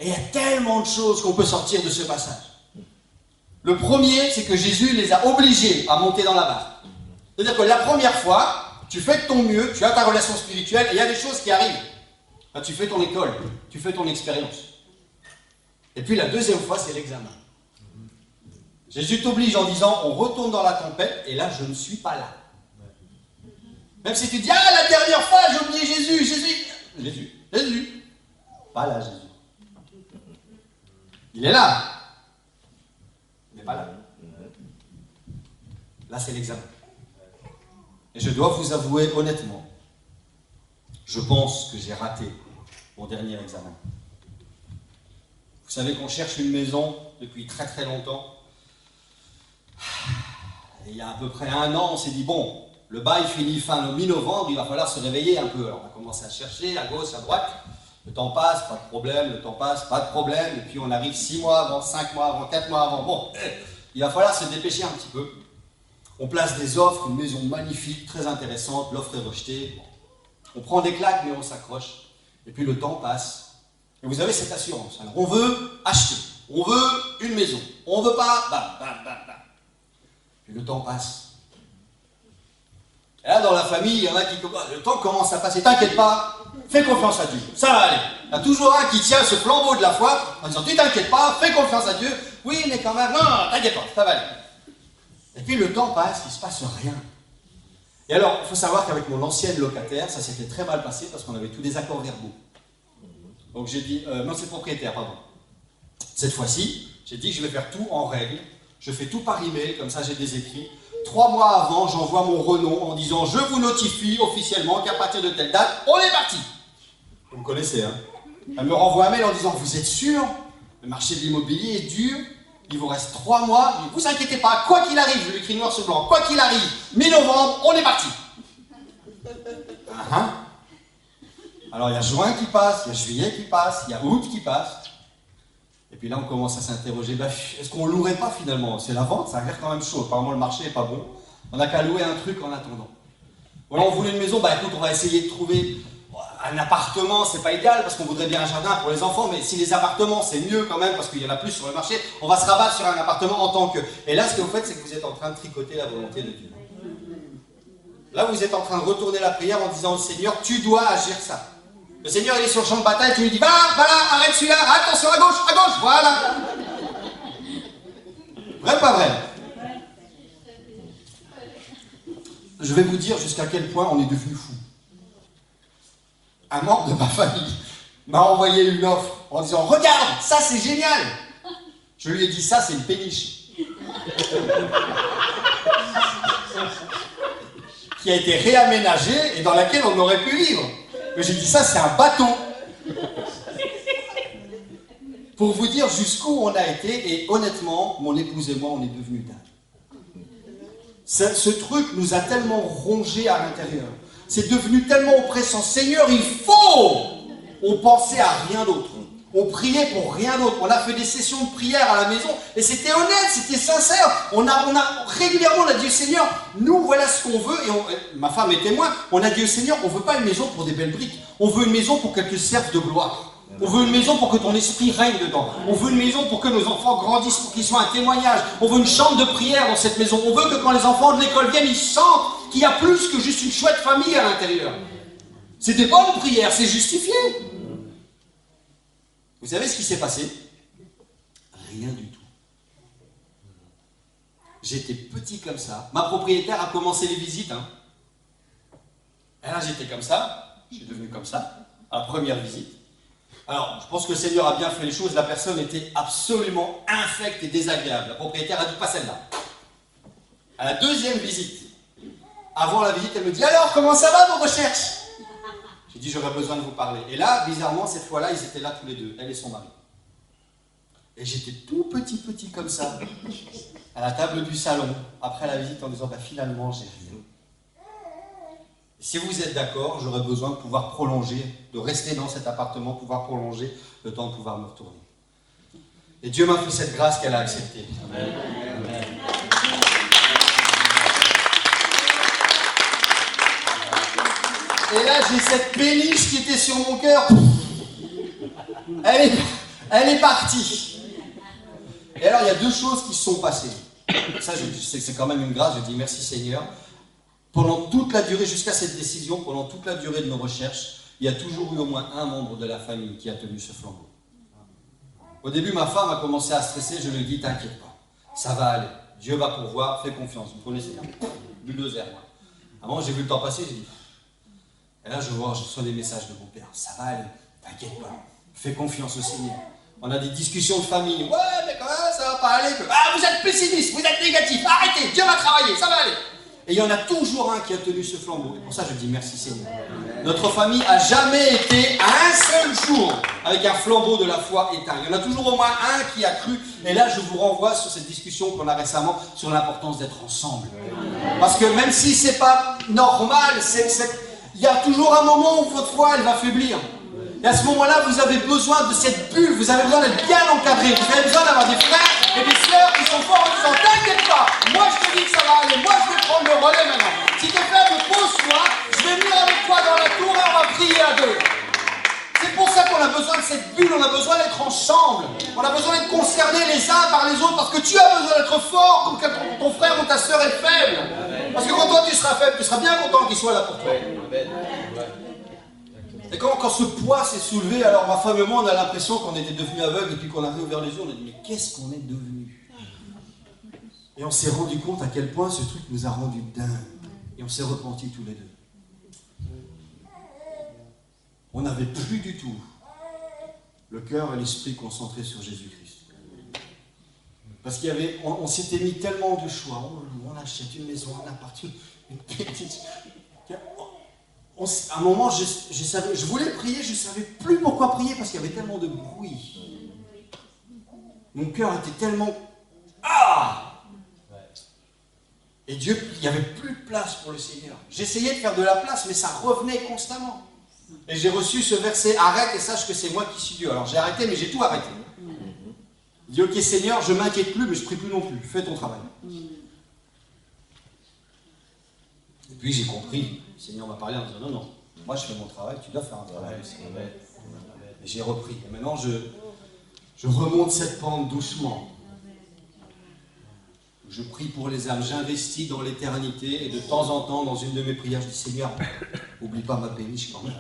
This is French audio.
Et il y a tellement de choses qu'on peut sortir de ce passage. Le premier, c'est que Jésus les a obligés à monter dans la barque. C'est-à-dire que la première fois, tu fais de ton mieux, tu as ta relation spirituelle, et il y a des choses qui arrivent. Là, tu fais ton école, tu fais ton expérience. Et puis la deuxième fois, c'est l'examen. Jésus t'oblige en disant, on retourne dans la tempête, et là, je ne suis pas là. Même si tu dis, ah, la dernière fois, j'ai oublié Jésus. Pas là, Jésus. Il est là. Il n'est pas là. Là, c'est l'examen. Et je dois vous avouer honnêtement, je pense que j'ai raté mon dernier examen. Vous savez qu'on cherche une maison depuis très très longtemps. Et il y a à peu près 1 an, on s'est dit, bon, le bail finit mi-novembre, il va falloir se réveiller un peu. Alors on a commencé à chercher à gauche, à droite. Le temps passe, pas de problème, le temps passe, pas de problème. Et puis on arrive 6 mois avant, 5 mois avant, 4 mois avant. Bon, il va falloir se dépêcher un petit peu. On place des offres, une maison magnifique, très intéressante, l'offre est rejetée. On prend des claques, mais on s'accroche. Et puis le temps passe. Et vous avez cette assurance. Alors on veut acheter, on veut une maison, on veut pas, bam. Puis le temps passe. Et là, dans la famille, il y en a qui commencent, le temps commence à passer. T'inquiète pas, fais confiance à Dieu, ça va aller. Il y a toujours un qui tient ce flambeau de la foi en disant, tu t'inquiètes pas, fais confiance à Dieu. Oui, mais quand même, non, t'inquiète pas, ça va aller. Et puis le temps passe, il ne se passe rien. Et alors, il faut savoir qu'avec mon ancienne locataire, ça s'était très mal passé parce qu'on avait tous des accords verbaux. Donc j'ai dit, non, c'est propriétaire, pardon. Cette fois-ci, j'ai dit que je vais faire tout en règle. Je fais tout par email, comme ça j'ai des écrits. 3 mois avant, j'envoie mon renom en disant, je vous notifie officiellement qu'à partir de telle date, on est parti. Vous me connaissez, hein? Elle me renvoie un mail en disant, vous êtes sûr? Le marché de l'immobilier est dur. Il vous reste 3 mois, ne vous inquiétez pas, quoi qu'il arrive, je lui écris noir sur blanc, quoi qu'il arrive, mi-novembre, on est parti. Alors il y a juin qui passe, il y a juillet qui passe, il y a août qui passe. Et puis là on commence à s'interroger, est-ce qu'on ne louerait pas finalement? C'est la vente, ça a l'air quand même chaud, apparemment le marché n'est pas bon. On n'a qu'à louer un truc en attendant. Voilà, on voulait une maison, écoute, on va essayer de trouver un appartement, c'est pas idéal parce qu'on voudrait bien un jardin pour les enfants, mais si les appartements c'est mieux quand même parce qu'il y en a plus sur le marché, on va se rabattre sur un appartement en tant que. Et là, ce que vous faites, c'est que vous êtes en train de tricoter la volonté de Dieu. Là, vous êtes en train de retourner la prière en disant au Seigneur, tu dois agir ça. Le Seigneur, il est sur le champ de bataille, tu lui dis, va là, arrête celui-là, attention à gauche, voilà. Vrai, pas vrai? Je vais vous dire jusqu'à quel point on est devenu fou. Un membre de ma famille m'a envoyé une offre en disant, regarde, ça c'est génial. Je lui ai dit, ça c'est une péniche. Qui a été réaménagée et dans laquelle on aurait pu vivre. Mais j'ai dit, ça c'est un bateau. Pour vous dire jusqu'où on a été, et honnêtement, mon épouse et moi, on est devenus dingues. Ce truc nous a tellement rongés à l'intérieur. C'est devenu tellement oppressant. Seigneur, il faut! On pensait à rien d'autre. On priait pour rien d'autre. On a fait des sessions de prière à la maison et c'était honnête, c'était sincère. Régulièrement, on a dit au Seigneur, nous voilà ce qu'on veut. Et ma femme est témoin. On a dit au Seigneur, on ne veut pas une maison pour des belles briques. On veut une maison pour qu'elle te serve de gloire. On veut une maison pour que ton esprit règne dedans. On veut une maison pour que nos enfants grandissent, pour qu'ils soient un témoignage. On veut une chambre de prière dans cette maison. On veut que quand les enfants de l'école viennent, ils sentent qu'il y a plus que juste une chouette famille à l'intérieur. C'est des bonnes prières, c'est justifié. Vous savez ce qui s'est passé? Rien du tout. J'étais petit comme ça. Ma propriétaire a commencé les visites. Et là, j'étais comme ça. Je suis devenu comme ça. À la première visite. Alors, je pense que le Seigneur a bien fait les choses. La personne était absolument infecte et désagréable. La propriétaire a dit pas celle-là. À la deuxième visite, avant la visite, elle me dit, alors, comment ça va vos recherches? J'ai dit, j'aurais besoin de vous parler. Et là, bizarrement, cette fois-là, ils étaient là tous les deux, elle et son mari. Et j'étais tout petit comme ça, à la table du salon, après la visite, en disant, finalement, j'ai rien. Et si vous êtes d'accord, j'aurais besoin de pouvoir prolonger, de rester dans cet appartement, pouvoir prolonger le temps de pouvoir me retourner. Et Dieu m'a fait cette grâce qu'elle a acceptée. Amen. Amen. Et là, j'ai cette péniche qui était sur mon cœur. Elle Elle est partie. Et alors, il y a deux choses qui se sont passées. Ça, c'est quand même une grâce, je dis merci Seigneur. Pendant toute la durée, jusqu'à cette décision, pendant toute la durée de nos recherches, il y a toujours eu au moins un membre de la famille qui a tenu ce flambeau. Au début, ma femme a commencé à stresser, je lui ai dit, t'inquiète pas, ça va aller, Dieu va pourvoir, fais confiance, vous connaissez, bulldozer, moi. À un moment, j'ai vu le temps passer, j'ai dit, et là, je reçois des messages de mon père, ça va aller, t'inquiète pas, fais confiance au Seigneur. On a des discussions de famille, ouais, mais quand même, ça va pas aller, ah, vous êtes pessimiste, vous êtes négatif, arrêtez, Dieu va travailler, ça va aller. Et il y en a toujours un qui a tenu ce flambeau. Et pour ça, je dis merci Seigneur. Notre famille n'a jamais été à un seul jour avec un flambeau de la foi éteint. Il y en a toujours au moins un qui a cru. Et là, je vous renvoie sur cette discussion qu'on a récemment sur l'importance d'être ensemble. Parce que même si c'est pas normal, il y a toujours un moment où votre foi, elle va faiblir. Et à ce moment-là, vous avez besoin de cette bulle, vous avez besoin d'être bien encadré, vous avez besoin d'avoir des frères et des sœurs qui sont forts en disant « T'inquiète pas, moi je te dis que ça va aller, moi je vais prendre le relais maintenant. Si t'es faible, pose-toi, je vais venir avec toi dans la tour et on va prier à deux. » C'est pour ça qu'on a besoin de cette bulle, on a besoin d'être ensemble, on a besoin d'être concernés les uns par les autres, parce que tu as besoin d'être fort comme quand ton frère ou ta sœur est faible. Parce que quand toi tu seras faible, tu seras bien content qu'il soit là pour toi. Et quand ce poids s'est soulevé, alors ma femme et moi, on a l'impression qu'on était devenus aveugles, et puis qu'on a réouvert les yeux, on a dit, mais qu'est-ce qu'on est devenu? Et on s'est rendu compte à quel point ce truc nous a rendus dingues. Et on s'est repentis tous les deux. On n'avait plus du tout le cœur et l'esprit concentrés sur Jésus-Christ. Parce qu'il y avait, on s'était mis tellement de choix, on achète une maison, un appart, une petite... À un moment, je voulais prier, je ne savais plus pourquoi prier parce qu'il y avait tellement de bruit. Mon cœur était tellement... Ah! Et Dieu, il n'y avait plus de place pour le Seigneur. J'essayais de faire de la place, mais ça revenait constamment. Et j'ai reçu ce verset, arrête et sache que c'est moi qui suis Dieu. Alors j'ai arrêté, mais j'ai tout arrêté. Il dit, ok Seigneur, je ne m'inquiète plus, mais je ne prie plus non plus. Fais ton travail. Et puis j'ai compris. Le Seigneur m'a parlé en disant, non, non, moi je fais mon travail, tu dois faire un travail aussi. Et j'ai repris. Et maintenant je remonte cette pente doucement. Je prie pour les âmes, j'investis dans l'éternité, et de temps en temps, dans une de mes prières, je dis, Seigneur, oublie pas ma péniche quand même.